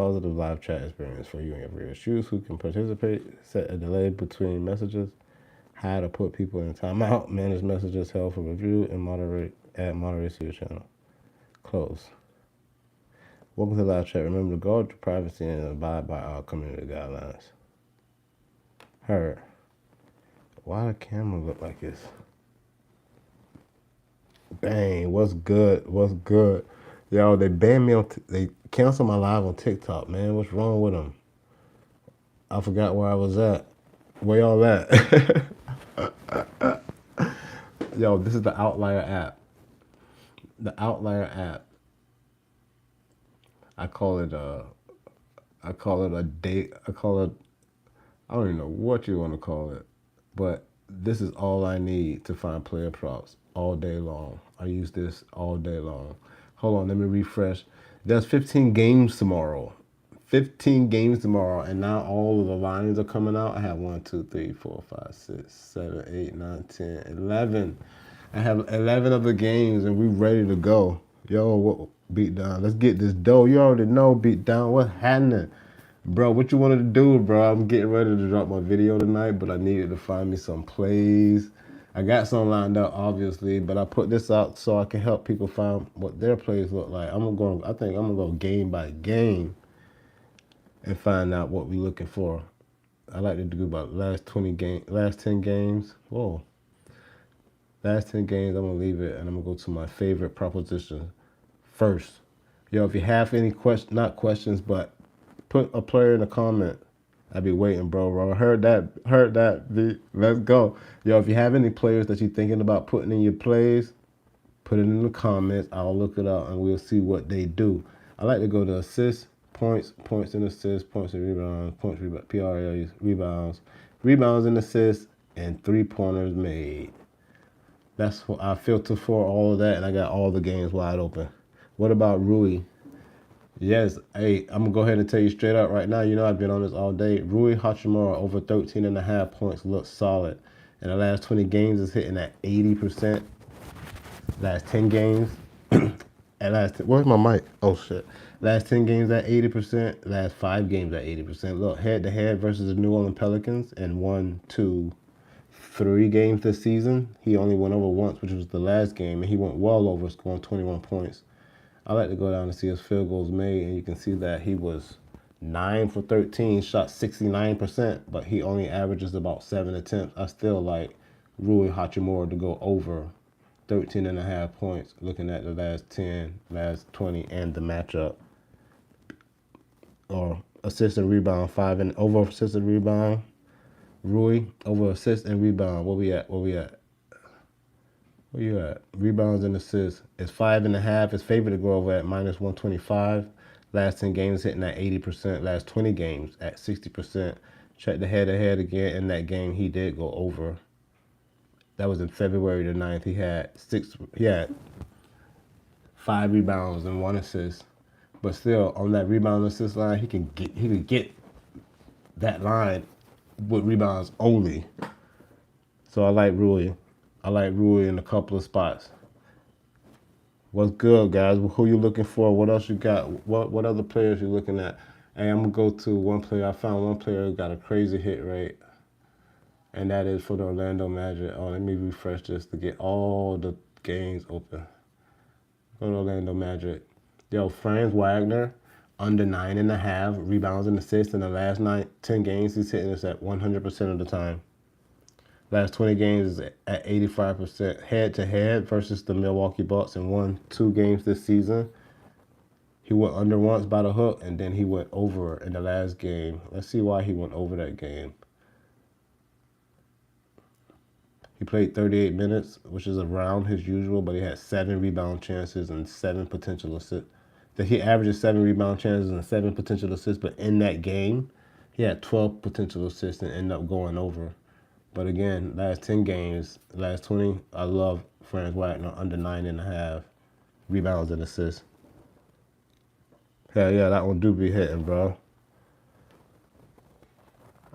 positive live chat experience for you and your viewers. Choose who can participate, set a delay between messages, hide or put people in timeout, manage messages held for review, and add moderators to your channel. Close. Welcome to live chat. Remember to guard your privacy and abide by our community guidelines. Heard. Why the camera look like this? Dang, what's good? What's good? Yo, they banned me on, they canceled my live on TikTok, man. What's wrong with them? I forgot where I was at. Where y'all at? Yo, this is the Outlier app. The Outlier app. I call it a date. I don't even know what you want to call it. But this is all I need to find player props all day long. I use this all day long. Hold on, let me refresh. There's 15 games tomorrow. 15 games tomorrow, and now all of the lines are coming out. I have 1, 2, 3, 4, 5, 6, 7, 8, 9, 10, 11. I have 11 of the games, and we ready to go. Yo, what beat down? Let's get this dough. You already know beat down. What's happening? Bro, what you wanted to do, bro? I'm getting ready to drop my video tonight, but I needed to find me some plays. I got some lined up, obviously, but I put this out so I can help people find what their plays look like. I think I'm gonna go game by game and find out what we're looking for. I like to do about last 10 games. Whoa. Last 10 games, I'm gonna leave it and I'm gonna go to my favorite proposition first. Yo, if you have any not questions, but put a player in the comment. I'll be waiting, bro. Heard that, V. Let's go. Yo, if you have any players that you're thinking about putting in your plays, put it in the comments. I'll look it up and we'll see what they do. I like to go to assists, points and assists, points and rebounds, PRAs, rebounds and assists, and 3-pointers made. That's what I filter for, all of that, and I got all the games wide open. What about Rui? Yes, hey, I'm going to go ahead and tell you straight up right now. You know I've been on this all day. Rui Hachimura over 13.5 points looks solid. In the last 20 games, is hitting at 80%. Last 10 games, where's my mic? Oh, shit. Last 10 games at 80%. Last 5 games at 80%. Look, head-to-head versus the New Orleans Pelicans in 1, 2, 3 games this season. He only went over once, which was the last game, and he went well over, scoring 21 points. I like to go down and see his field goals made, and you can see that he was 9 for 13, shot 69%, but he only averages about 7 attempts. I still like Rui Hachimura to go over 13.5 points, looking at the last 10, last 20, and the matchup. Or assist and rebound, 5 and over assist and rebound. Rui over assist and rebound. Where we at? Where you at? Rebounds and assists. It's 5.5. It's favored to go over at -125. Last 10 games hitting at 80%. Last 20 games at 60%. Check the head-to-head again. In that game, he did go over. That was in February the 9th. He had 5 rebounds and 1 assist. But still, on that rebound assist line, he could get that line with rebounds only. So I like Rui. In a couple of spots. What's good, guys? Who you looking for? What else you got? What other players you looking at? Hey, I'm going to go to one player. I found one player who got a crazy hit rate, and that is for the Orlando Magic. Oh, let me refresh this to get all the games open. Go to Orlando Magic. Yo, Franz Wagner, under 9.5 rebounds and assists in the last 10 games. He's hitting this at 100% of the time. Last 20 games is at 85%. Head-to-head versus the Milwaukee Bucks in 1-2 games this season. He went under once by the hook, and then he went over in the last game. Let's see why he went over that game. He played 38 minutes, which is around his usual, but he had 7 rebound chances and 7 potential assists. He averages 7 rebound chances and 7 potential assists, but in that game, he had 12 potential assists and ended up going over. But again, last 10 games, last 20, I love Franz Wagner under 9.5 rebounds and assists. Hell yeah, that one do be hitting, bro.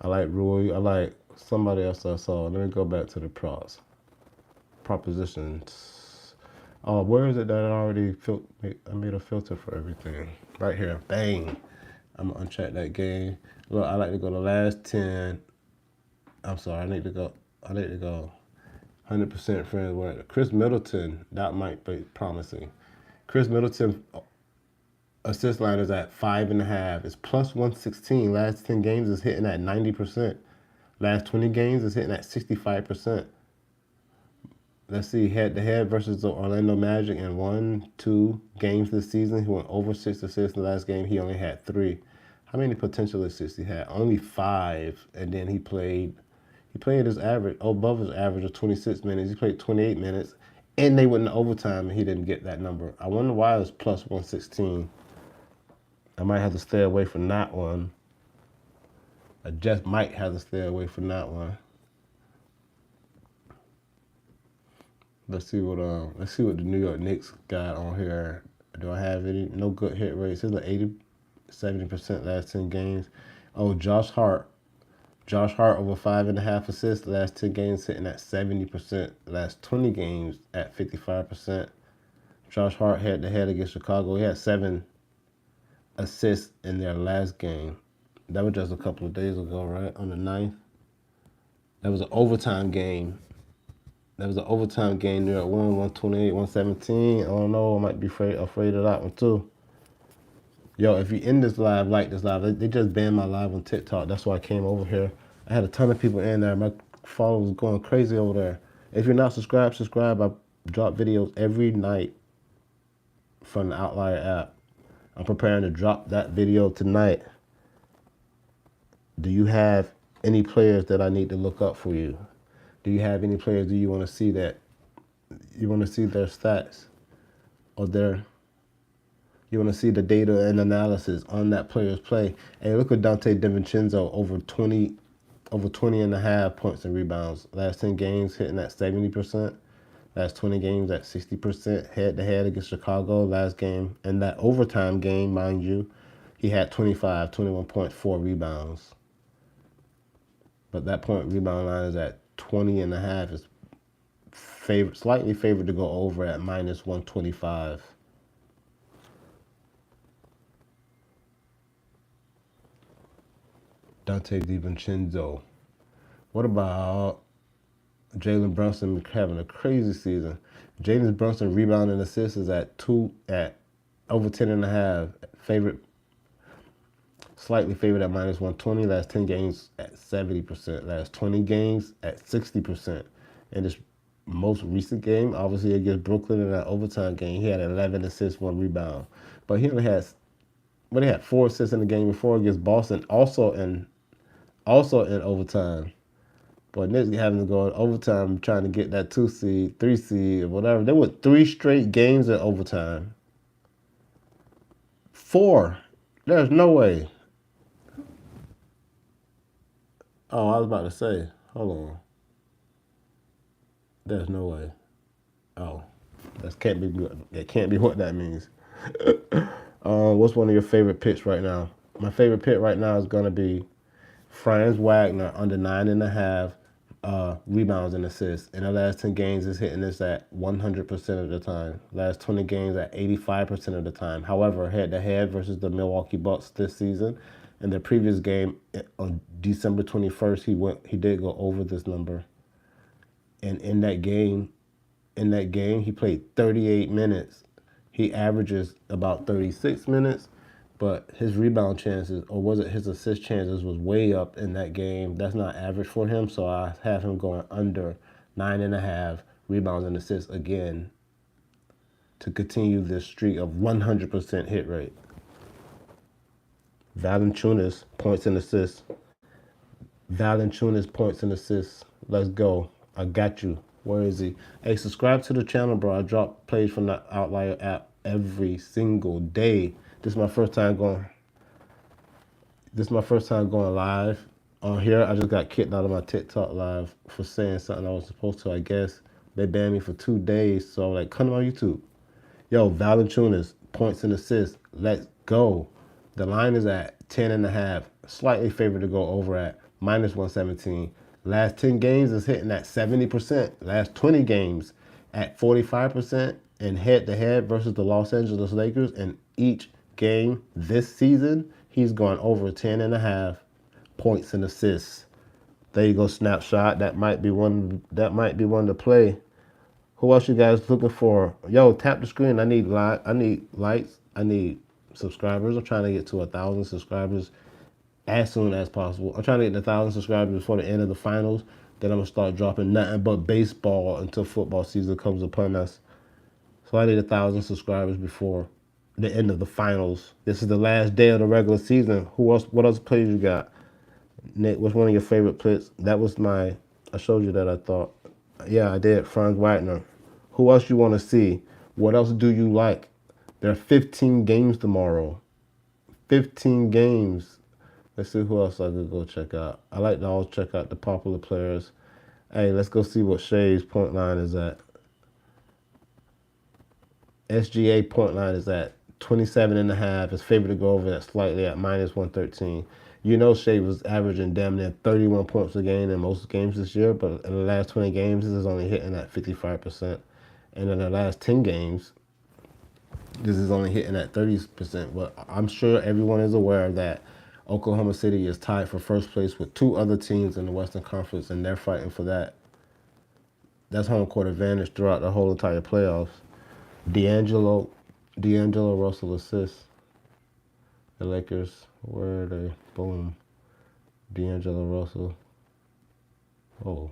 I like Rui. I like somebody else I saw. Let me go back to the propositions. Oh, where is it that I already I made a filter for everything? Right here. Bang. I'm gonna uncheck that game. Look, I like to go the last 10. I'm sorry, I need to go 100% friends with Chris Middleton. That might be promising. Chris Middleton assist line is at 5.5. It's plus 116. Last 10 games is hitting at 90%. Last 20 games is hitting at 65%. Let's see, head-to-head versus the Orlando Magic in 1-2 games this season. He went over 6 assists in the last game. He only had 3. How many potential assists he had? Only 5. And then he played his average, above his average of 26 minutes. He played 28 minutes. And they went in overtime, and he didn't get that number. I wonder why it's plus 116. I might have to stay away from that one. I just might have to stay away from that one. Let's see what the New York Knicks got on here. Do I have any? No good hit rates. It's like 70% last 10 games. Oh, Josh Hart. Josh Hart over 5.5 assists. Last 10 games sitting at 70%. Last 20 games at 55%. Josh Hart head-to-head against Chicago. He had 7 assists in their last game. That was just a couple of days ago, right? On the 9th. That was an overtime game. New York won 128, 117. I don't know. I might be afraid of that one too. Yo, if you in this live, like this live. They just banned my live on TikTok. That's why I came over here. I had a ton of people in there. My followers going crazy over there. If you're not subscribed, subscribe. I drop videos every night from the Outlier app. I'm preparing to drop that video tonight. Do you have any players that I need to look up for you? Do you have any players do you want to see that you want to see their stats or you want to see the data and analysis on that player's play? Hey, look at Dante DiVincenzo over 20.5 points and rebounds. Last 10 games hitting at 70%. Last 20 games at 60%. Head-to-head against Chicago. Last game, and that overtime game, mind you, he had 21.4 rebounds. But that point rebound line is at 20.5. Is slightly favored to go over at minus 125. Dante DiVincenzo. What about Jalen Brunson having a crazy season? Jalen Brunson rebounding assists is at over 10.5. Slightly favored at minus 120. Last 10 games at 70%. Last 20 games at 60%. In this most recent game, obviously against Brooklyn in that overtime game, he had 11 assists, 1 rebound. But he only had 4 assists in the game before against Boston, also in overtime. But Knicks having to go in overtime trying to get that 2 seed, 3 seed, or whatever. They went 3 straight games in overtime. 4. There's no way. Oh, I was about to say, hold on. There's no way. Oh, that can't be what that means. What's one of your favorite picks right now? My favorite pick right now is gonna be Franz Wagner under 9.5 rebounds and assists. In the last 10 games, is hitting this at 100% of the time. Last 20 games at 85% of the time. However, head-to-head versus the Milwaukee Bucks this season. In the previous game on December 21st, he did go over this number. And in that game, he played 38 minutes. He averages about 36 minutes, but his rebound chances, or was it his assist chances, was way up in that game. That's not average for him, so I have him going under 9.5 rebounds and assists again to continue this streak of 100% hit rate. Valanciunas, points and assists. Let's go. I got you. Where is he? Hey, subscribe to the channel, bro. I drop plays from the Outlier app every single day. This is my first time going live on here. I just got kicked out of my TikTok live for saying something I was supposed to, I guess. They banned me for 2 days, so I'm like, come on YouTube. Yo, Valanciunas, points and assists. Let's go. The line is at 10.5. Slightly favored to go over at minus 117. Last 10 games is hitting at 70%. Last 20 games at 45%. And head-to-head versus the Los Angeles Lakers. In each game this season, He's gone over 10.5 points and assists. There you go, snapshot. That might be one. That might be one to play. Who else you guys looking for? Yo, tap the screen. I need likes. I need subscribers. I'm trying to get to 1,000 subscribers as soon as possible. I'm trying to get to 1,000 subscribers before the end of the finals. Then I'm gonna start dropping nothing but baseball until football season comes upon us. So I need 1,000 subscribers before the end of the finals. This is the last day of the regular season. Who else? What else plays you got? Nick, what's one of your favorite plays? That was my. I showed you that. I thought. Yeah, I did. Franz Wagner. Who else you want to see? What else do you like? There are 15 games tomorrow. 15 games. Let's see who else I could go check out. I like to always check out the popular players. Hey, let's go see what Shea's point line is at. SGA point line is at 27.5. His favorite to go over that slightly at -113. You know Shea was averaging damn near 31 points a game in most games this year, but in the last 20 games, this is only hitting at 55%. And in the last 10 games, this is only hitting at 30%. But I'm sure everyone is aware that Oklahoma City is tied for first place with two other teams in the Western Conference, and they're fighting for that. That's home court advantage throughout the whole entire playoffs. D'Angelo Russell assists. The Lakers, where are they? Boom. D'Angelo Russell. Oh.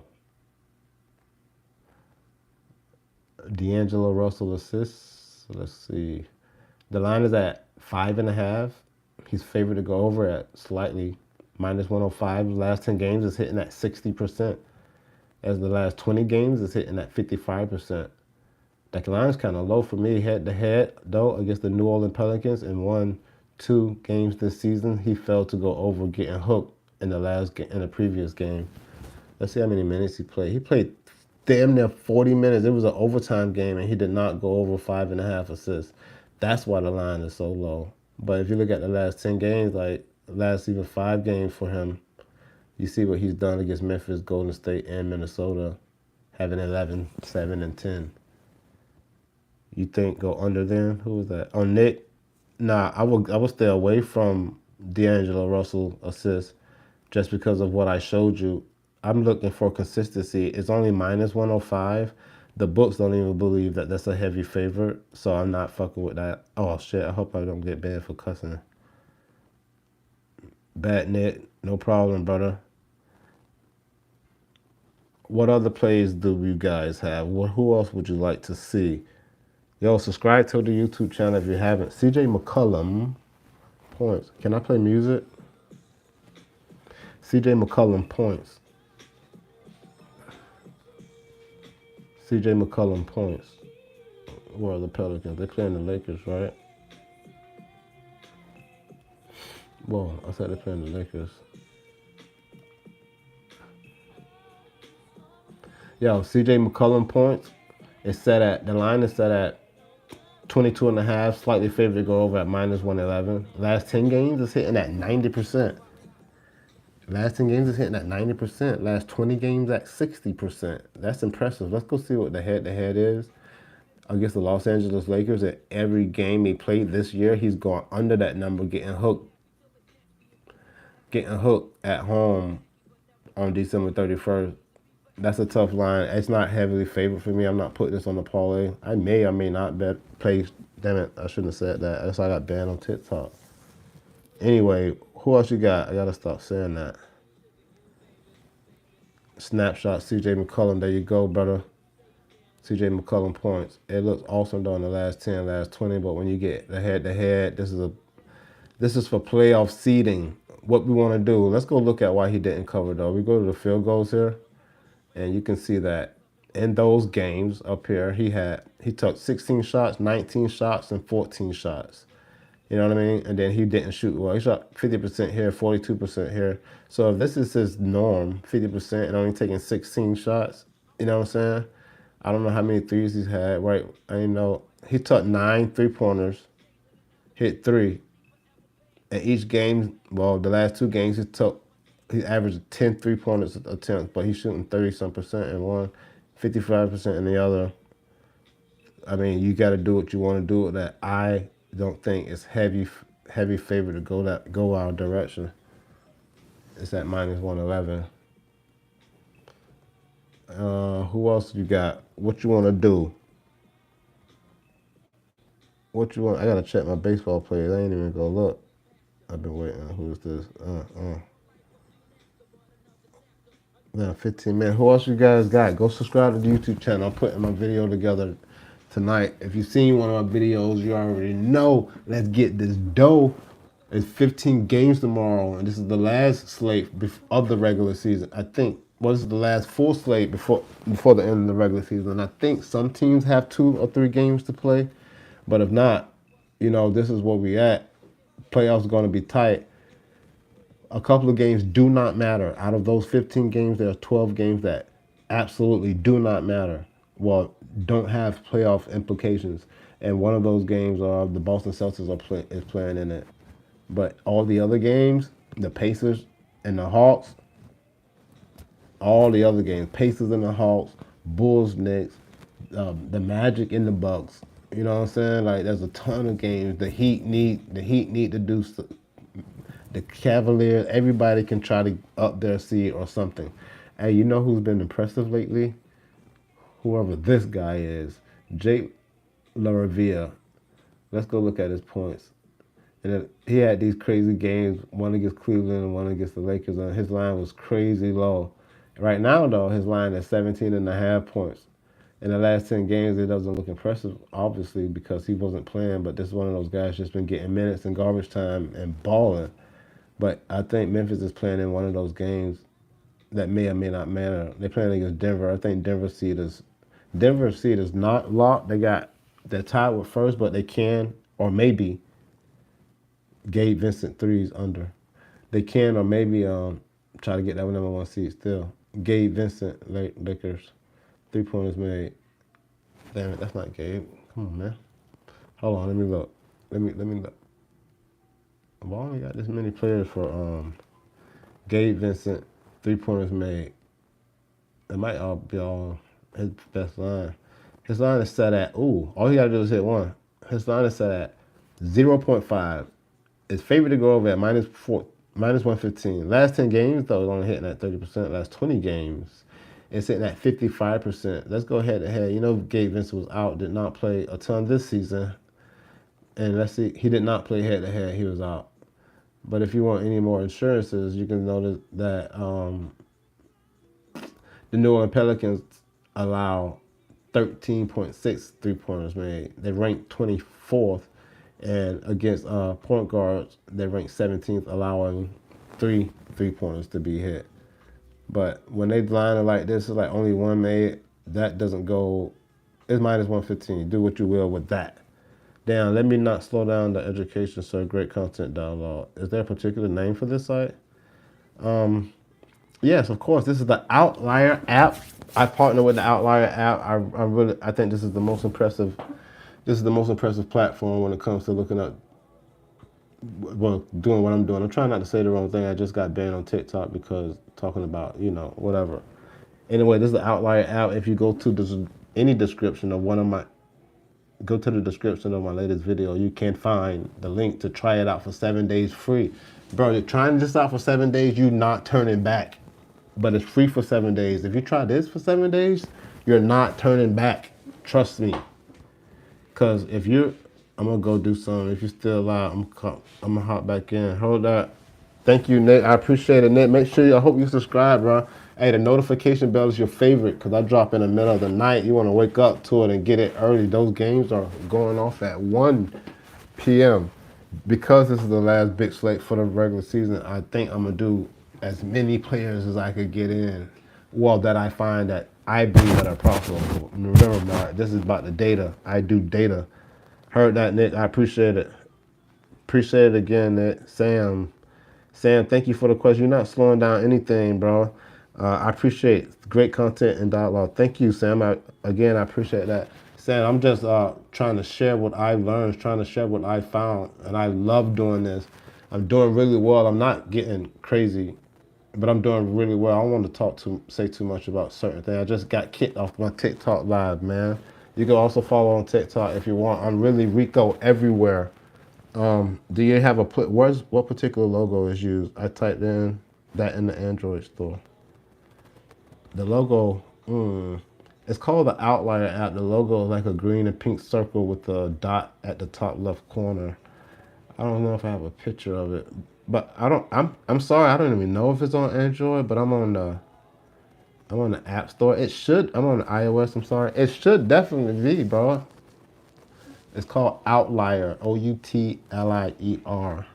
D'Angelo Russell assists. Let's see. The line is at 5.5. He's favored to go over at slightly -105. The last 10 games is hitting at 60%. As the last 20 games is hitting at 55%. That line's kind of low for me head to head, though, against the New Orleans Pelicans. In 1-2 games this season, he failed to go over getting hooked in the previous game. Let's see how many minutes he played. He played damn near 40 minutes. It was an overtime game, and he did not go over 5.5 assists. That's why the line is so low. But if you look at the last 10 games, like the last even 5 games for him, you see what he's done against Memphis, Golden State, and Minnesota, having 11, 7, and 10. You think go under then? Who was that? Oh, Nick. Nah, I would stay away from D'Angelo Russell assists just because of what I showed you. I'm looking for consistency. It's only -105. The books don't even believe that that's a heavy favorite, so I'm not fucking with that. Oh shit! I hope I don't get banned for cussing. Bad Nick, no problem, brother. What other plays do you guys have? Who else would you like to see? Yo, subscribe to the YouTube channel if you haven't. CJ McCollum points. Can I play music? CJ McCollum points. CJ McCollum points. Where are the Pelicans? They're playing the Lakers, right? Whoa, I said they're playing the Lakers. Yo, CJ McCollum points. The line is set at 22.5, slightly favored to go over at -111. Last 10 games is hitting at 90%. Last 10 games is hitting at 90%. Last 20 games at 60%. That's impressive. Let's go see what the head-to-head is against the Los Angeles Lakers. At every game he played this year, he's gone under that number, getting hooked at home on December 31st. That's a tough line. It's not heavily favored for me. I'm not putting this on the parlay. I may or may not play. Damn it, I shouldn't have said that. That's why I got banned on TikTok. Anyway, who else you got? I got to stop saying that. Snapshot, CJ McCollum. There you go, brother. CJ McCollum points. It looks awesome though in the last 10, last 20, but when you get the head-to-head, this is for playoff seeding. What we want to do, let's go look at why he didn't cover though. We go to the field goals here. And you can see that in those games up here, he took 16 shots, 19 shots, and 14 shots. You know what I mean? And then he didn't shoot well. He shot 50% here, 42% here. So if this is his norm, 50% and only taking 16 shots, you know what I'm saying? I don't know how many threes he's had, right? I didn't know. He took 9 3-pointers, hit 3. And each game, well, the last 2 games he averaged 10 3-pointers attempts, but he's shooting 30-some% in one, 55% in the other. I mean, you got to do what you want to do with that. I don't think it's heavy favorite to go our direction. It's at minus 111. Who else you got? What you want to do? What you want? I gotta check my baseball players. I ain't even go look. I've been waiting. Who's this? Now 15 minutes. Who else you guys got? Go subscribe to the YouTube channel. I'm putting my video together tonight. If you've seen one of my videos, you already know. Let's get this dough. It's 15 games tomorrow, and this is the last slate of the regular season. I think. Well, this is the last full slate before the end of the regular season. And I think some teams have 2 or 3 games to play, but if not, this is where we at. Playoffs are going to be tight. A couple of games do not matter. Out of those 15 games, there are 12 games that absolutely do not matter. Well, don't have playoff implications. And one of those games are the Boston Celtics is playing in it. But all the other games, the Pacers and the Hawks, all the other games, Pacers and the Hawks, Bulls, Knicks, the Magic and the Bucks. You know what I'm saying? Like, there's a ton of games. The Heat need to do. The Cavaliers, everybody can try to up their seed or something. Hey, you know who's been impressive lately? Whoever this guy is, Jake LaRavia. Let's go look at his points. And he had these crazy games, one against Cleveland and one against the Lakers, and his line was crazy low. Right now, though, his line is 17.5 points. In the last 10 games, it doesn't look impressive, obviously, because he wasn't playing, but this is one of those guys just been getting minutes in garbage time and balling. But I think Memphis is playing in one of those games that may or may not matter. They're playing against Denver. I think Denver's seed is not locked. They're tied with first, but they can or maybe Gabe Vincent threes under. They can or maybe try to get that number 1 seed still. Gabe Vincent, Lakers, 3-pointers made. Damn it, that's not Gabe. Come on, man. Hold on, let me look. Let me look. I've only got this many players for Gabe Vincent, 3-pointers made. It might all be all his best line. His line is set at, all he got to do is hit one. His line is set at 0.5. It's favored to go over at minus 115. Last 10 games, though, it's only hitting at 30%. Last 20 games, it's hitting at 55%. Let's go head to head. You know, Gabe Vincent was out, did not play a ton this season. And let's see, he did not play head to head. He was out. But if you want any more insurances, you can notice that the New Orleans Pelicans allow 13.6 3-pointers made. They rank 24th, and against point guards, they rank 17th, allowing 3 3-pointers to be hit. But when they line it like this, it's like only one made. That doesn't go. It's minus 115. Do what you will with that. Damn, let me not slow down the education, sir. Great content dialogue. Is there a particular name for this site? Yes, of course. This is the Outlier app. I partner with the Outlier app. I think this is the most impressive. This is the most impressive platform when it comes to looking up, doing what I'm doing. I'm trying not to say the wrong thing. I just got banned on TikTok because talking about, whatever. Anyway, this is the Outlier app. If you go to any description of go to the description of my latest video, you can find the link to try it out for 7 days free. Bro, you're trying this out for 7 days, you're not turning back. But it's free for 7 days. If you try this for 7 days, you're not turning back. Trust me. Because I'm going to go do something. If you're still alive, I'm going to hop back in. Hold that. Thank you, Nick. I appreciate it, Nick. Make sure I hope you subscribe, bro. Hey, the notification bell is your favorite because I drop in the middle of the night. You want to wake up to it and get it early. Those games are going off at 1 p.m. Because this is the last big slate for the regular season, I think I'm going to do as many players as I could get in. Well, that I find that I believe that are profitable. Remember, this is about the data. I do data. Heard that, Nick. I appreciate it. Appreciate it again, Nick. Sam, thank you for the question. You're not slowing down anything, bro. I appreciate great content and dialogue. Thank you, Sam. I appreciate that. Sam, I'm just trying to share what I learned, trying to share what I found, and I love doing this. I'm doing really well. I'm not getting crazy, but I'm doing really well. I don't want to say too much about certain things. I just got kicked off my TikTok live, man. You can also follow on TikTok if you want. I'm really Rico everywhere. Do you have what particular logo is used? I typed in that in the Android store. The logo, it's called the Outlier app. The logo is like a green and pink circle with a dot at the top left corner. I don't know if I have a picture of it, but I don't. I'm sorry, I don't even know if it's on Android, but I'm on the App Store. It should. I'm on the iOS. I'm sorry. It should definitely be, bro. It's called Outlier. Outlier.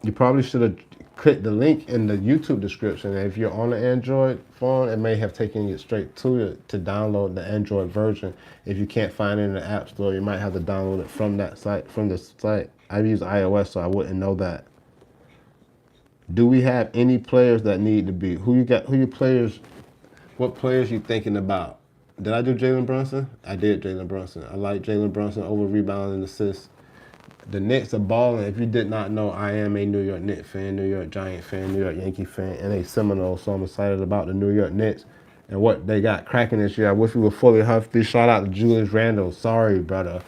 You probably should have clicked the link in the YouTube description. If you're on an Android phone, it may have taken you straight to it to download the Android version. If you can't find it in the App Store, you might have to download it from that site, from the site. I use iOS, so I wouldn't know that. Do we have any players that need to be? Who you got? Who your players? What players you thinking about? Did I do Jalen Brunson? I did Jalen Brunson. I like Jalen Brunson over rebounding and assists. The Knicks are balling. If you did not know, I am a New York Knicks fan, New York Giant fan, New York Yankee fan, and a Seminole. So I'm excited about the New York Knicks and what they got cracking this year. I wish we were fully healthy. Shout out to Julius Randle. Sorry, brother.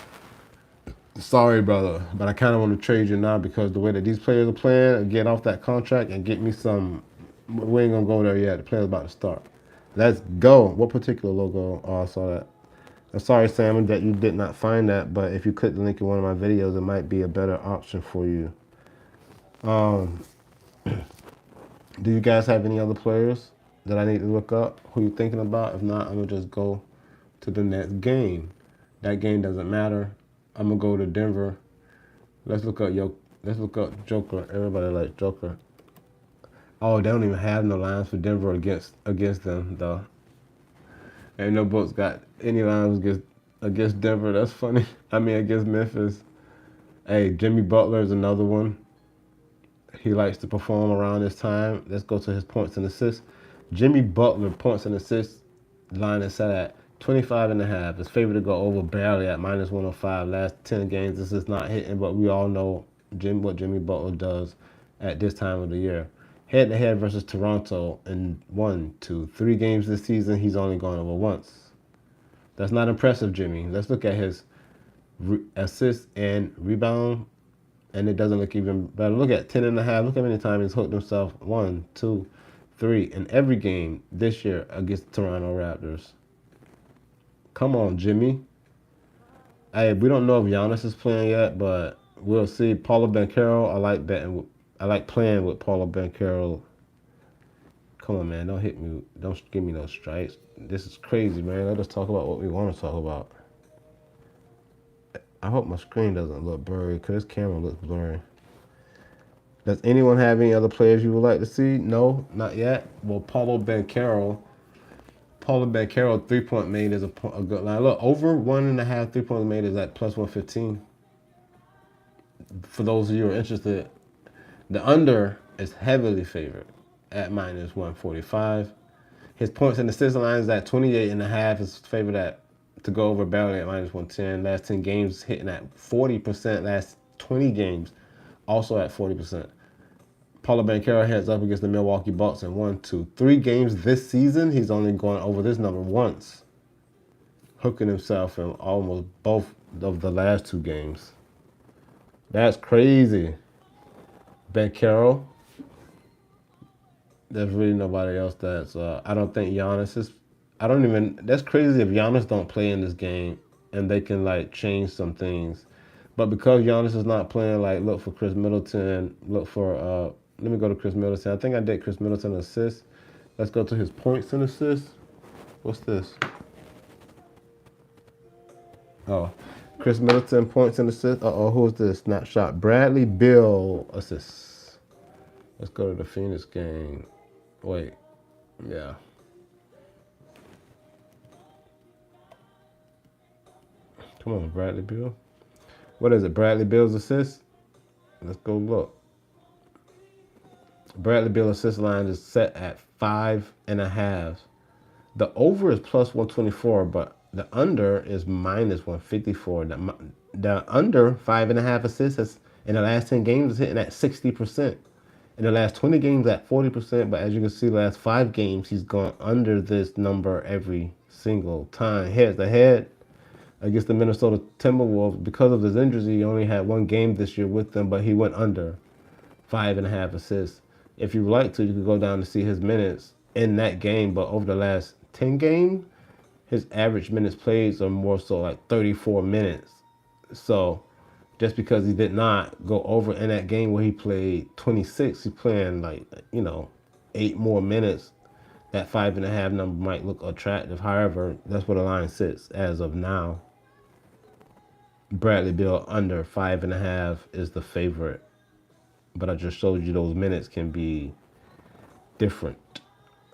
Sorry, brother. But I kind of want to trade you now because the way that these players are playing, get off that contract and get me some. We ain't going to go there yet. The player's about to start. Let's go. What particular logo? Oh, I saw that. I'm sorry, Sam, that you did not find that, but if you click the link in one of my videos, it might be a better option for you. Do you guys have any other players that I need to look up? Who you thinking about? If not, I'm gonna just go to the next game. That game doesn't matter. I'm gonna go to Denver. Let's look up Joker. Everybody likes Joker. Oh, they don't even have no lines for Denver against them though. Ain't no books got any lines against Denver. That's funny. I mean, against Memphis. Hey, Jimmy Butler is another one. He likes to perform around this time. Let's go to his points and assists. Jimmy Butler points and assists line is set at 25 and a half. It's favored to go over barely at minus 105. Last 10 games, this is not hitting, but we all know what Jimmy Butler does at this time of the year. Head-to-head versus Toronto in 3 games this season, he's only gone over once. That's not impressive, Jimmy. Let's look at his assists and rebound, and it doesn't look even better. Look at 10 and a half. Look how many times he's hooked himself. 1, 2, 3 in every game this year against the Toronto Raptors. Come on, Jimmy. Hey, we don't know if Giannis is playing yet, but we'll see. Paolo Banchero, I like playing with Paolo Banchero. Come on, man. Don't hit me. Don't give me no strikes. This is crazy, man. Let us talk about what we want to talk about. I hope my screen doesn't look blurry because this camera looks blurry. Does anyone have any other players you would like to see? No, not yet. Well, Paolo Banchero 3-point made is a good line. Look, over 1.5 3-point made is at plus 115. For those of you who are interested, the under is heavily favored at minus 145. His points and assist line is at 28 and a half. Is favored at to go over barely at minus 110. Last 10 games hitting at 40%. Last 20 games also at 40%. Paolo Banchero heads up against the Milwaukee Bucks in 3 games this season. He's only gone over this number once, hooking himself in almost both of the last 2 games. That's crazy. Banchero. There's really nobody else that's. I don't think Giannis is. I don't even. That's crazy if Giannis don't play in this game and they can like change some things. But because Giannis is not playing, like look for Chris Middleton. Look for. Let me go to Chris Middleton. I think I did Chris Middleton assists. Let's go to his points and assists. What's this? Oh, Chris Middleton points and assists. Who's this? Snapshot. Bradley Beal assists. Let's go to the Phoenix game. Wait. Yeah. Come on, Bradley Beal. What is it? Bradley Beal's assist? Let's go look. Bradley Beal assist line is set at 5.5. The over is plus 124, but the under is minus 154. The under 5.5 assists in the last 10 games is hitting at 60%. In the last 20 games at 40%, but as you can see, the last 5 games he's gone under this number every single time. Head to head against the Minnesota Timberwolves. Because of his injuries, he only had one game this year with them, but he went under 5.5 assists. If you would like to, you could go down to see his minutes in that game, but over the last 10 games, his average minutes played are more so like 34 minutes. So just because he did not go over in that game where he played 26, he's playing like, 8 more minutes. That 5.5 number might look attractive. However, that's where the line sits as of now. Bradley Beal under 5.5 is the favorite. But I just showed you those minutes can be different.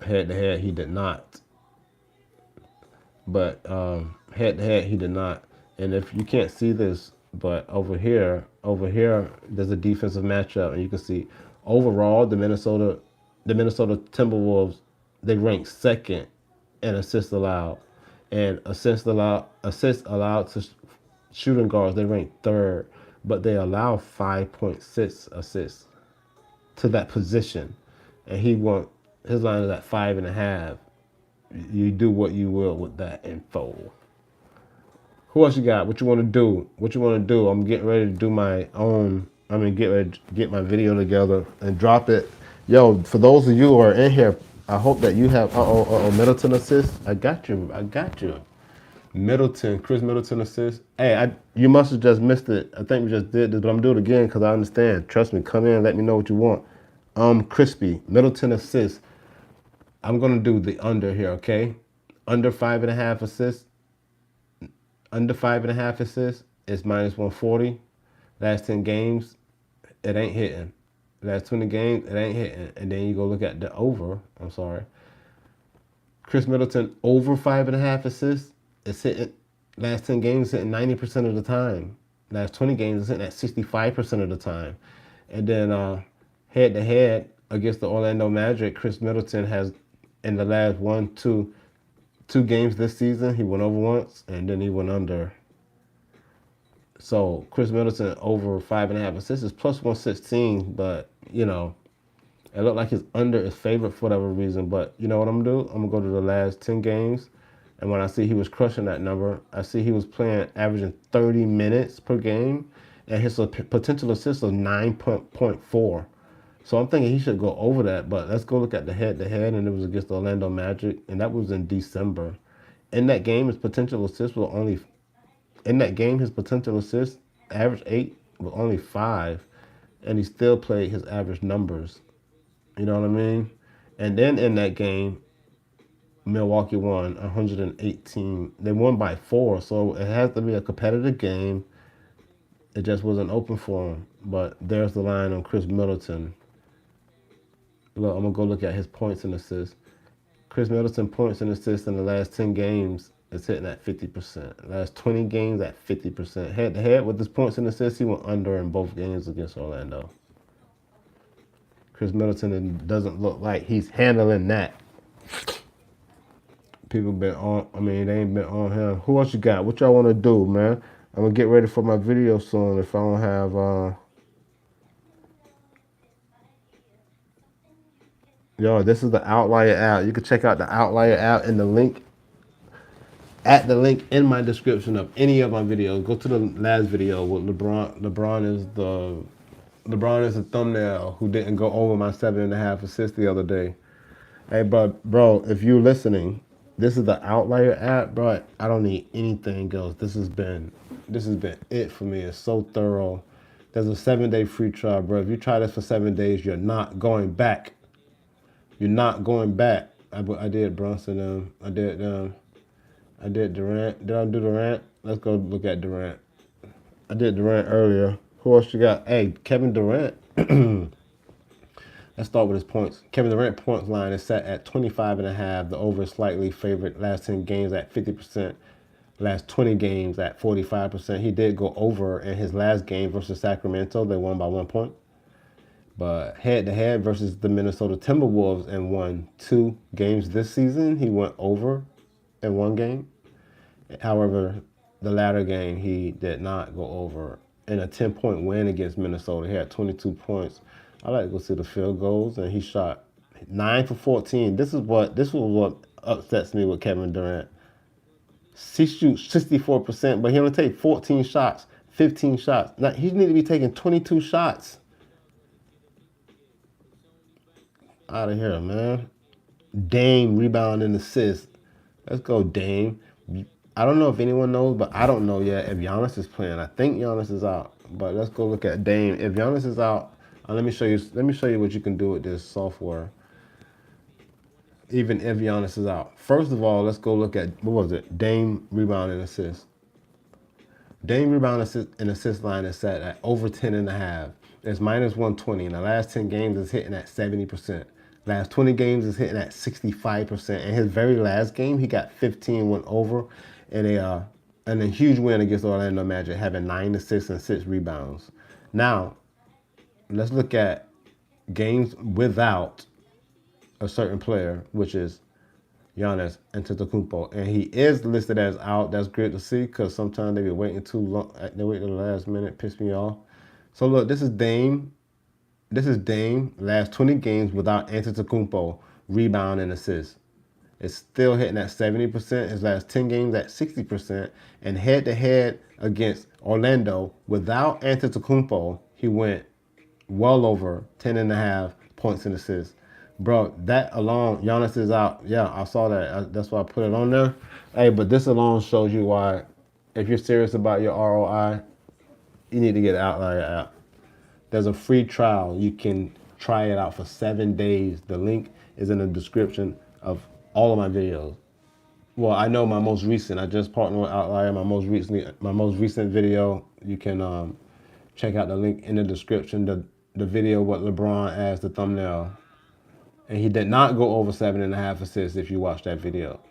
Head to head, he did not. But head to head, he did not. And if you can't see this, but over here, there's a defensive matchup, and you can see overall the Minnesota Timberwolves, they rank second in assists allowed, and assists allowed to shooting guards, they rank third, but they allow 5.6 assists to that position, and his line is at 5.5. You do what you will with that info. Who else you got? What you want to do? I'm getting ready to do my own. Get ready to get my video together and drop it. Yo, for those of you who are in here, I hope that you have Middleton assist. I got you. Chris Middleton assist. Hey, you must have just missed it. I think we just did this, but I'm gonna do it again because I understand. Trust me, come in and let me know what you want. Crispy Middleton assist. I'm gonna do the under here, okay? Under 5.5 assists. Under 5.5 assists is minus 140. Last 10 games, it ain't hitting. Last 20 games, it ain't hitting. And then you go look at the over. Chris Middleton over 5.5 assists. It's hitting. Last 10 games, hitting 90% of the time. Last 20 games, it's hitting at 65% of the time. And then head to head against the Orlando Magic, Chris Middleton has in the last two games this season, he went over once and then he went under. So Chris Middleton over 5.5 assists is plus 116, but it looked like his under is favored for whatever reason. But you know what I'm gonna do? I'm gonna go to the last 10 games, and when I see he was crushing that number, I see he was playing averaging 30 minutes per game, and his potential assist was 9.4. So I'm thinking he should go over that, but let's go look at the head-to-head, and it was against the Orlando Magic, and that was in December. In that game, his potential assist average 8 was only 5, and he still played his average numbers. You know what I mean? And then in that game, Milwaukee won 118. They won by 4, so it has to be a competitive game. It just wasn't open for him. But there's the line on Chris Middleton. Look, I'm going to go look at his points and assists. Chris Middleton points and assists in the last 10 games is hitting at 50%. Last 20 games at 50%. Head-to-head with his points and assists, he went under in both games against Orlando. Chris Middleton doesn't look like he's handling that. People been on, they ain't been on him. Who else you got? What y'all want to do, man? I'm going to get ready for my video soon if I don't have... Yo, this is the Outlier app. You can check out the Outlier app in the link in my description of any of my videos. Go to the last video with LeBron. LeBron is the thumbnail who didn't go over my 7.5 assists the other day. Hey, bro, if you're listening, this is the Outlier app, bro. I don't need anything else. This has been it for me. It's so thorough. There's a 7-day free trial, bro. If you try this for 7 days, you're not going back. You're not going back. I did Brunson. I did Durant. Did I do Durant? Let's go look at Durant. I did Durant earlier. Who else you got? Hey, Kevin Durant. Let's start with his points. Kevin Durant points line is set at 25.5. The over is slightly favored. Last 10 games at 50%. Last 20 games at 45%. He did go over in his last game versus Sacramento. They won by 1 point. But head-to-head versus the Minnesota Timberwolves and won 2 games this season, he went over in 1 game. However, the latter game, he did not go over. In a 10-point win against Minnesota, he had 22 points. I like to go see the field goals, and he shot 9 for 14. This was what upsets me with Kevin Durant. He shoots 64%, but he only take 14 shots, 15 shots. Now he need to be taking 22 shots. Out of here, man. Dame rebound and assist. Let's go, Dame. I don't know if anyone knows, but I don't know yet if Giannis is playing. I think Giannis is out, but let's go look at Dame. If Giannis is out, let me show you. Let me show you what you can do with this software. Even if Giannis is out, first of all, let's go look at what was it? Dame rebound and assist. Dame rebound and assist line is set at over 10.5. It's minus 120. In the last 10 games, it's hitting at 70%. Last 20 games is hitting at 65%. And his very last game, he got 15, went over, and a huge win against Orlando Magic, having 9 assists and 6 rebounds. Now, let's look at games without a certain player, which is Giannis Antetokounmpo, and he is listed as out. That's great to see because sometimes they be waiting too long. They wait to the last minute, piss me off. So look, this is Dame. This is Dame. Last 20 games without Antetokounmpo, rebound and assist. It's still hitting at 70%. His last 10 games at 60%, and head to head against Orlando without Antetokounmpo, he went well over 10.5 points and assists. Bro, that alone, Giannis is out. Yeah, I saw that. That's why I put it on there. Hey, but this alone shows you why, if you're serious about your ROI, you need to get the Outlier app. There's a free trial. You can try it out for 7 days. The link is in the description of all of my videos. Well, I know my most recent. I just partnered with Outlier. My most recent video. You can check out the link in the description. The video with LeBron as the thumbnail. And he did not go over 7.5 assists if you watch that video.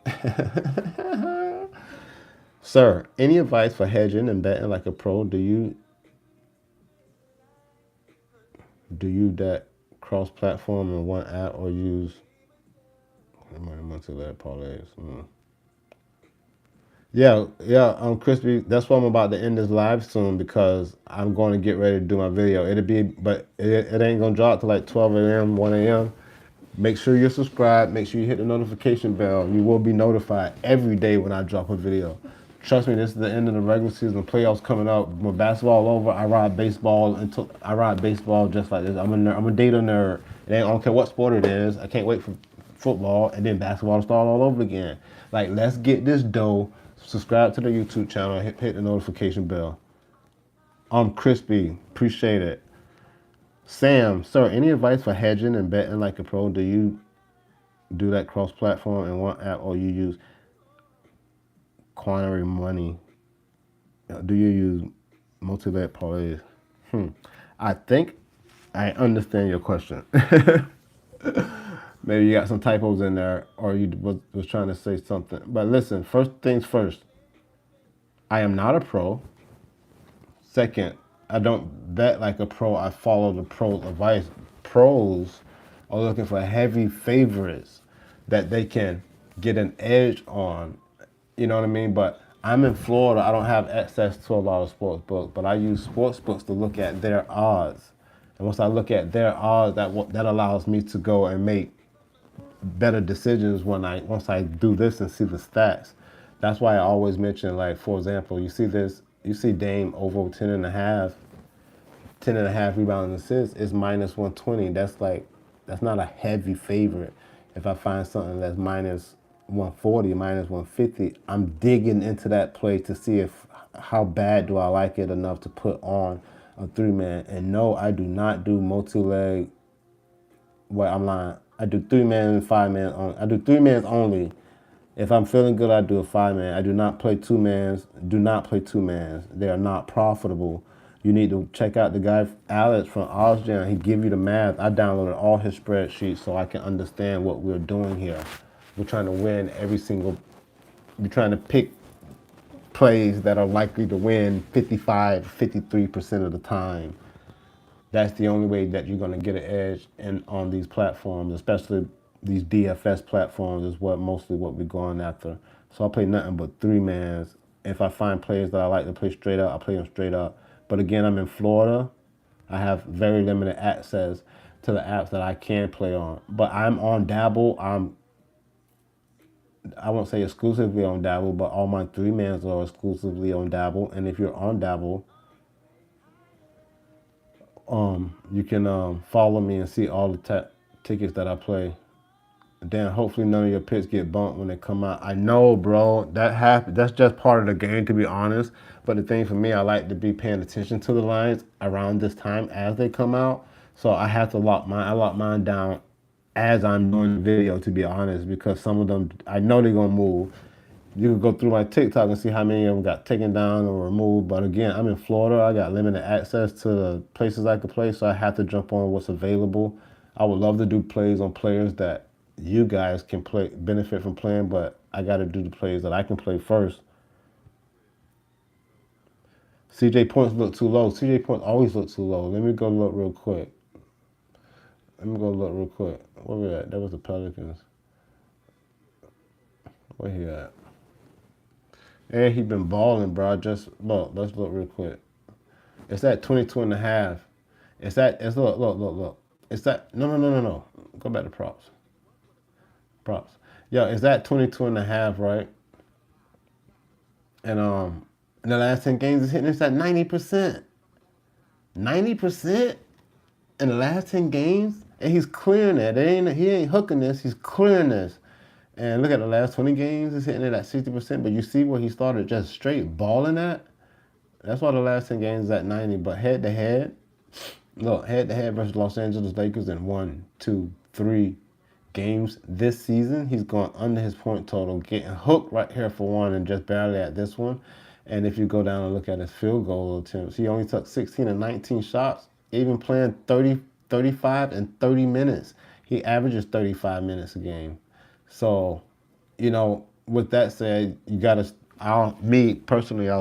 Sir, any advice for hedging and betting like a pro? Do you that cross-platform in one app or use multi-leg parlays? Yeah, Crispy. That's why I'm about to end this live soon because I'm going to get ready to do my video. But it ain't gonna drop till like 12 a.m., 1 a.m. Make sure you're subscribed. Make sure you hit the notification bell. You will be notified every day when I drop a video. Trust me, this is the end of the regular season. Playoffs coming up. When basketball over, I ride baseball just like this. I'm a data nerd. I don't care what sport it is. I can't wait for football and then basketball to start all over again. Like, let's get this dough. Subscribe to the YouTube channel. Hit the notification bell. I'm Crispy. Appreciate it. Sam, sir, any advice for hedging and betting like a pro? Do you do that cross-platform in one app or you use quantity money? Do you use multi-leg parlays? I think I understand your question. Maybe you got some typos in there or you was trying to say something. But listen, first things first, I am not a pro. Second, I don't bet like a pro. I follow the pro's advice. Pros are looking for heavy favorites that they can get an edge on. You know what I mean? But I'm in Florida. I don't have access to a lot of sports books, but I use sports books to look at their odds. And once I look at their odds, that allows me to go and make better decisions once I do this and see the stats. That's why I always mention, like, for example, you see Dame over 10.5 rebounds and assists is minus 120. That's not a heavy favorite. If I find something that's minus 140, minus 150, I'm digging into that play to see how bad do I like it enough to put on a 3-man. And no, I do not do multi-leg. Well, I'm lying. I do 3-man and 5-man only. I do 3-mans only. If I'm feeling good, I do a 5-man. I do not play 2-mans. Do not play 2-mans. They are not profitable. You need to check out the guy, Alex from OzJam. He give you the math. I downloaded all his spreadsheets so I can understand what we're doing here. We're trying to win we're trying to pick plays that are likely to win 55, 53% of the time. That's the only way that you're going to get an edge on these platforms, especially these DFS platforms is mostly what we're going after. So I play nothing but 3-mans. If I find players that I like to play straight up, I play them straight up. But again, I'm in Florida. I have very limited access to the apps that I can play on. But I'm on Dabble. I won't say exclusively on Dabble, but all my 3-mans are exclusively on Dabble. And if you're on Dabble, you can follow me and see all the tickets that I play. Then hopefully none of your picks get bumped when they come out. I know, bro, that's just part of the game, to be honest. But the thing for me, I like to be paying attention to the lines around this time as they come out. So I have to lock mine down as I'm doing the video, to be honest, because some of them I know they're gonna move. You can go through my TikTok and see how many of them got taken down or removed. But again, I'm in Florida. I got limited access to the places I could play, so I have to jump on what's available. I would love to do plays on players that you guys can benefit from playing, but I got to do the plays that I can play first. CJ points look too low. CJ points always look too low. Let me go look real quick. Where we at? That was the Pelicans. Where he at? And he been balling, bro. Just look. Let's look real quick. It's at 22 and a half. It's look. It's that no. Go back to props. Yo, it's at 22 and a half, right? And in the last 10 games it's hitting us at 90%. 90% in the last 10 games? And he's clearing it. He ain't hooking this, he's clearing this. And look at the last 20 games, it's hitting it at 60%. But you see where he started just straight balling at? That's why the last 10 games is at 90. But head to head, look, head to head versus Los Angeles Lakers in 1, 2, 3 games this season, he's gone under his point total, getting hooked right here for one and just barely at this one. And if you go down and look at his field goal attempts, he only took 16 and 19 shots, even playing 30, 35, and 30 minutes. He averages 35 minutes a game. So, with that said, you got to, I'll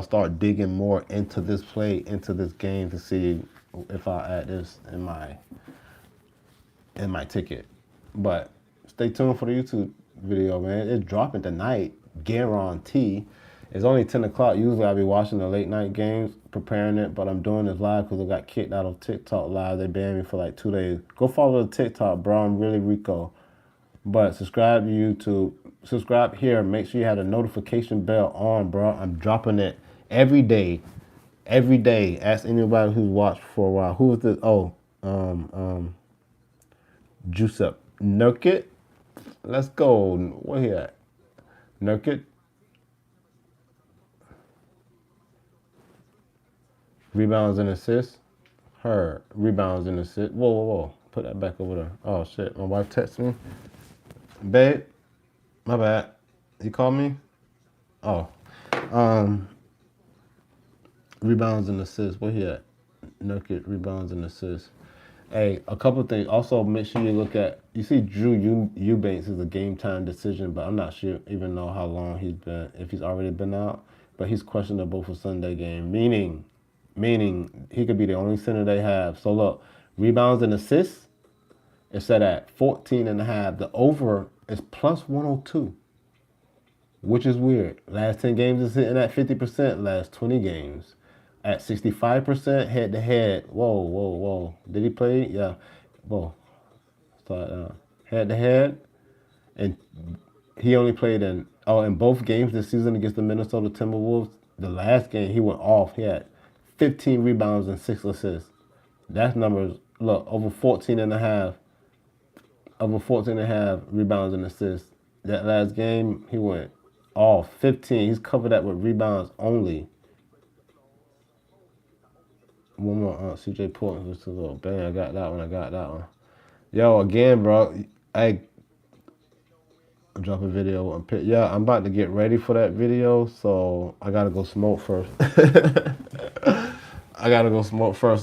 start digging more into this play, into this game to see if I add this in my ticket. But stay tuned for the YouTube video, man. It's dropping tonight, guarantee. It's only 10 o'clock. Usually I'll be watching the late night games, preparing it, but I'm doing this live because I got kicked out of TikTok live. They banned me for like 2 days. Go follow the TikTok, bro. I'm really Rico. But subscribe to YouTube. Subscribe here. Make sure you have the notification bell on, bro. I'm dropping it every day. Every day. Ask anybody who's watched for a while. Who is this? Oh, Juice Up. Nurkic. Let's go. Where he at? Nurkic. Rebounds and assists. Her. Rebounds and assists. Whoa. Put that back over there. Oh, shit. My wife texted me. Babe. My bad. You called me? Oh. Rebounds and assists. Where he at? Nurkic. Rebounds and assists. Hey, a couple things. Also, make sure you look at, you see Drew Eubanks is a game time decision, but I'm not sure even know how long he's been, if he's already been out, but he's questionable for Sunday game, meaning he could be the only center they have. So look, rebounds and assists is set at 14 and a half. The over is plus 102, which is weird. Last 10 games is sitting at 50%, last 20 games at 65% head to head. Whoa. Did he play? Yeah. Whoa. Start head to head. And he only played in both games this season against the Minnesota Timberwolves. The last game he went off. He had 15 rebounds and 6 assists. That's numbers. Look, over 14 and a half rebounds and assists. That last game he went off 15. He's covered that with rebounds only. One more CJ Portland just a little. Bang, I got that one. Yo, again, bro. I drop a video. Yeah, I'm about to get ready for that video, so I gotta go smoke first.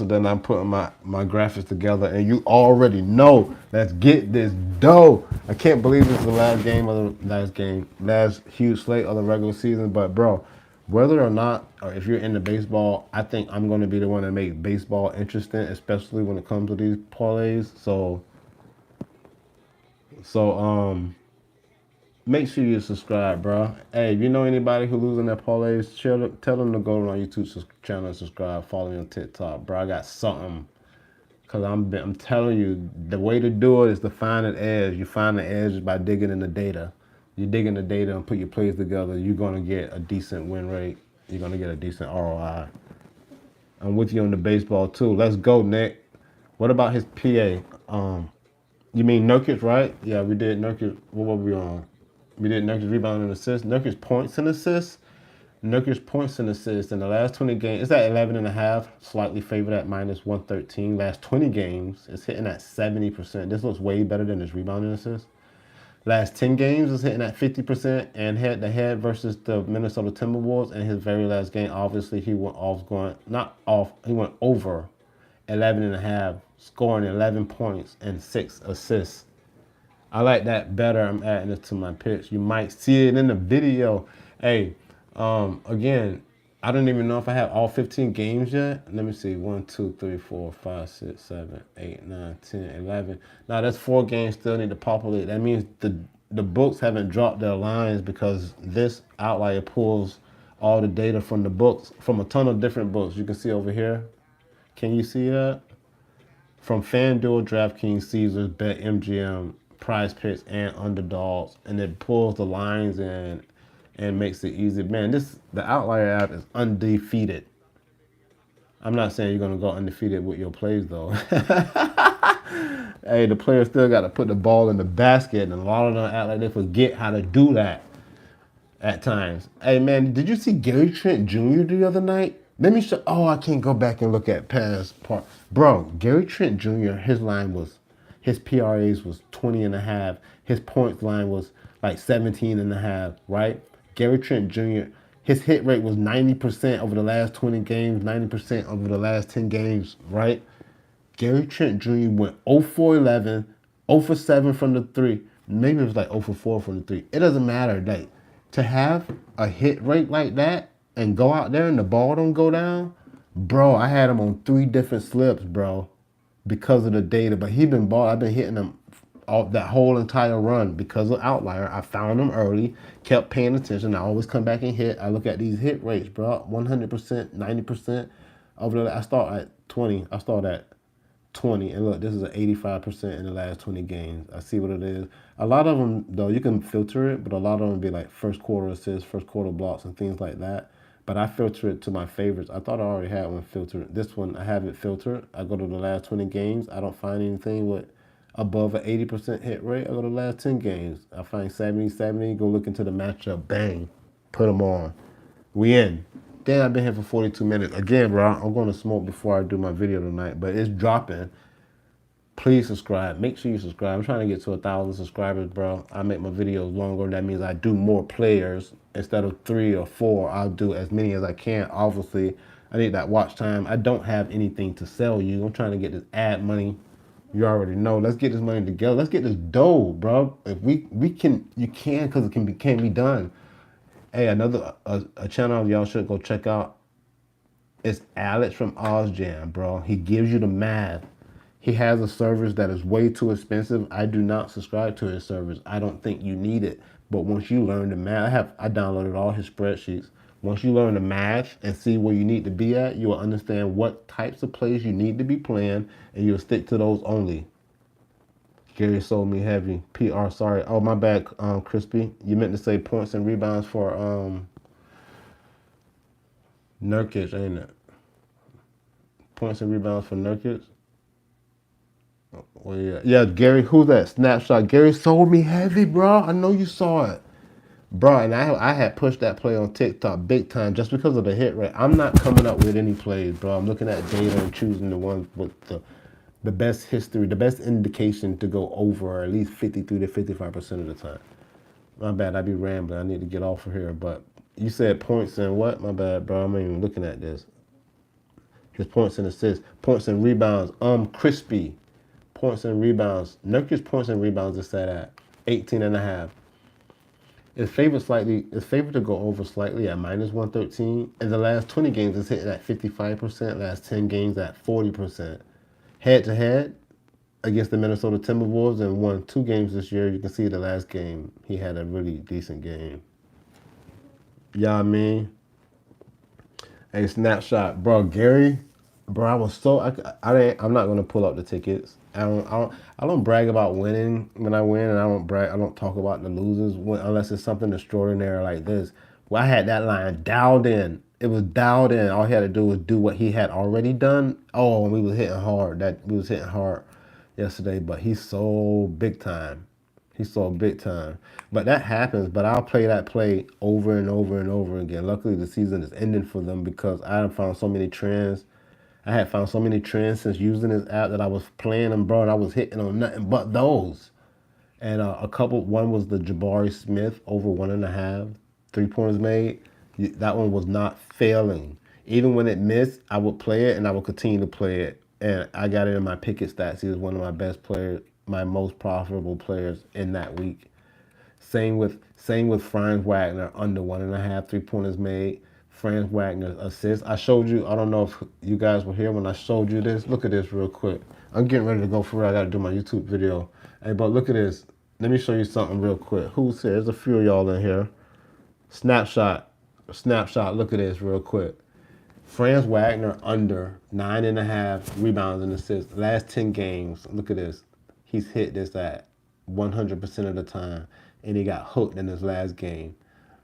And then I'm putting my graphics together. And you already know, let's get this dough. I can't believe it's the last huge slate of the regular season. But bro, whether or not, or if you're into baseball, I think I'm going to be the one to make baseball interesting, especially when it comes to these parlays. So make sure you subscribe, bro. Hey, if you know anybody who losing their parlays, tell them to go to my YouTube channel and subscribe. Follow me on TikTok, bro. I got something. Because I'm telling you, the way to do it is to find an edge. You find the edge by digging in the data. You dig in the data and put your plays together, you're going to get a decent win rate. You're going to get a decent ROI. I'm with you on the baseball too. Let's go, Nick. What about his PA? You mean Nurkic, right? Yeah, we did Nurkic. What were we on? We did Nurkic rebound and assist. Nurkic points and assists. Nurkic points and assists in the last 20 games. It's at 11.5, slightly favored at -113. Last 20 games, it's hitting at 70%. This looks way better than his rebound and assists. Last 10 games is hitting at 50% and head to head versus the Minnesota Timberwolves. In his very last game, obviously he went he went over 11.5, scoring 11 points and 6 assists. I like that better. I'm adding it to my picks. You might see it in the video. Hey, again, I don't even know if I have all 15 games yet. Let me see. 1, 2, 3, 4, 5, 6, 7, 8, 9, 10, 11. Now that's 4 games still need to populate. That means the books haven't dropped their lines because this outlier pulls all the data from the books, from a ton of different books. You can see over here. Can you see that? From FanDuel, DraftKings, Caesars, BetMGM, PrizePicks, and Underdogs, and it pulls the lines in and makes it easy. Man, the Outlier app is undefeated. I'm not saying you're gonna go undefeated with your plays though. Hey, the players still got to put the ball in the basket, and a lot of them act like they forget how to do that at times. Hey man, did you see Gary Trent Jr. the other night? Let me show. Oh, I can't go back and look at past part. Bro, Gary Trent Jr. His PRAs was 20.5. His points line was like 17.5. Right? Gary Trent Jr. His hit rate was 90% over the last 20 games, 90% over the last 10 games. Right? Gary Trent Jr. went 0 for 11, 0 for 7 from the 3. Maybe it was like 0 for 4 from the 3. It doesn't matter. Like, to have a hit rate like that and go out there and the ball don't go down, bro, I had him on 3 different slips, bro, because of the data. But I've been hitting him all that whole entire run because of Outlier. I found him early, kept paying attention. I always come back and hit. I look at these hit rates, bro, 100%, 90%. I start at 20. I start at 20, and look, this is an 85% in the last 20 games. I see what it is. A lot of them, though, you can filter it, but a lot of them be like first quarter assists, first quarter blocks, and things like that. But I filter it to my favorites. I thought I already had one filtered. This one, I have it filtered. I go to the last 20 games. I don't find anything with above an 80% hit rate. I go to the last 10 games. I find 70, go look into the matchup, bang, put them on. We in. Damn, I've been here for 42 minutes. Again, bro, I'm going to smoke before I do my video tonight, but it's dropping. Please subscribe. Make sure you subscribe. I'm trying to get to 1,000 subscribers, bro. I make my videos longer. That means I do more players. Instead of 3 or 4, I'll do as many as I can. Obviously, I need that watch time. I don't have anything to sell you. I'm trying to get this ad money. You already know. Let's get this money together. Let's get this dough, bro. If we can, you can, because it can be done. Hey, another a channel y'all should go check out. It's Alex from OzJam, bro. He gives you the math. He has a service that is way too expensive. I do not subscribe to his service. I don't think you need it. But once you learn the math, I downloaded all his spreadsheets. Once you learn the math and see where you need to be at, you will understand what types of plays you need to be playing, and you'll stick to those only. Gary sold me heavy. PR, sorry. Oh, my bad, Crispy. You meant to say points and rebounds for Nurkic, ain't it? Points and rebounds for Nurkic. Well, yeah, Gary, who's that? Snapshot. Gary sold me heavy, bro. I know you saw it. Bro, and I had pushed that play on TikTok big time just because of the hit rate. I'm not coming up with any plays, bro. I'm looking at data and choosing the ones with the best history, the best indication to go over at least 53 to 55% of the time. My bad, I be rambling. I need to get off of here. But you said points and what? My bad, bro. I'm not even looking at this. His points and assists, points and rebounds. Crispy. Points and rebounds. Nurkic's points and rebounds is set at 18.5. It's favored to go over slightly at -113. In the last 20 games, it's hitting at 55%. Last 10 games at 40%. Head to head against the Minnesota Timberwolves and won 2 games this year. You can see the last game, he had a really decent game. Yeah, I mean, hey, snapshot, bro. Gary Bro, I was so I'm not gonna pull up the tickets. I don't brag about winning when I win, and I don't talk about the losers unless it's something extraordinary like this. Well, I had that line dialed in. It was dialed in. All he had to do was do what he had already done. Oh, and we was hitting hard. That we was hitting hard yesterday, but he's so big time. He's so big time. But that happens. But I'll play that play over and over and over again. Luckily, the season is ending for them because I have found so many trends. I had found so many trends since using this app that I was playing them, bro, and I was hitting on nothing but those. And one was the Jabari Smith over 1.5 3 pointers made. That one was not failing. Even when it missed, I would play it and I would continue to play it. And I got it in my picket stats. He was one of my best players, my most profitable players in that week. Same with Franz Wagner under 1.5 3 pointers made. Franz Wagner assist. I showed you. I don't know if you guys were here when I showed you this. Look at this real quick. I'm getting ready to go for it. I got to do my YouTube video. Hey, but look at this. Let me show you something real quick. Who's here? There's a few of y'all in here. Snapshot. Snapshot. Look at this real quick. Franz Wagner under 9.5 rebounds and assists. Last 10 games. Look at this. He's hit this at 100% of the time, and he got hooked in his last game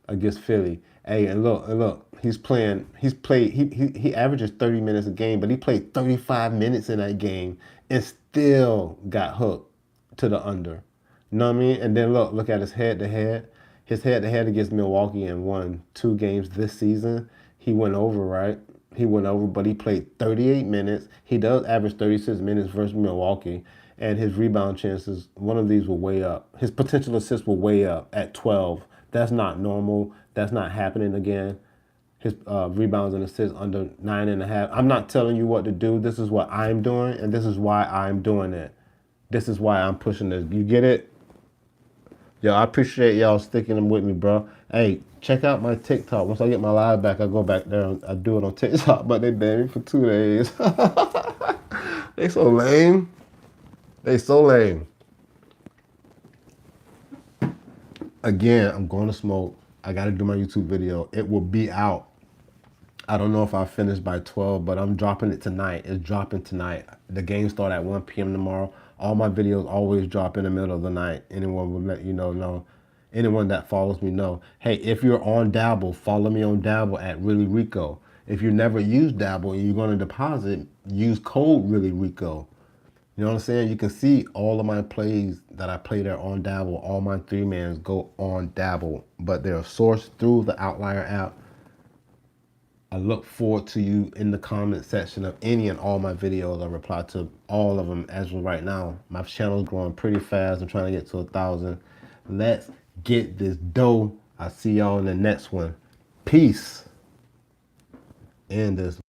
against Philly. Hey, and look, he's playing. He averages 30 minutes a game, but he played 35 minutes in that game and still got hooked to the under. You know what I mean? And then look at his head to head. His head to head against Milwaukee and won 2 games this season. He went over, right? He went over, but he played 38 minutes. He does average 36 minutes versus Milwaukee, and his rebound chances, one of these will way up. His potential assists will way up at 12. That's not normal. That's not happening again. His rebounds and assists under 9.5. I'm not telling you what to do. This is what I'm doing, and this is why I'm doing it. This is why I'm pushing this. You get it? Yo, I appreciate y'all sticking with me, bro. Hey, check out my TikTok. Once I get my live back, I go back there and I do it on TikTok, but they banned me for 2 days. They so lame. They so lame. Again, I'm going to smoke. I got to do my YouTube video. It will be out. I don't know if I'll finish by 12, but I'm dropping it tonight. It's dropping tonight. The game start at 1 p.m. tomorrow. All my videos always drop in the middle of the night. Anyone will let you know. Anyone that follows me know. Hey, if you're on Dabble, follow me on Dabble at Really Rico. If you never use Dabble and you're going to deposit, use code Really Rico. You know what I'm saying? You can see all of my plays that I play there on Dabble. All my 3-mans go on Dabble, but they're sourced through the Outlier app. I look forward to you in the comment section of any and all my videos. I reply to all of them as of right now. My channel's growing pretty fast. I'm trying to get to 1,000. Let's get this dough. I'll see y'all in the next one. Peace. And this.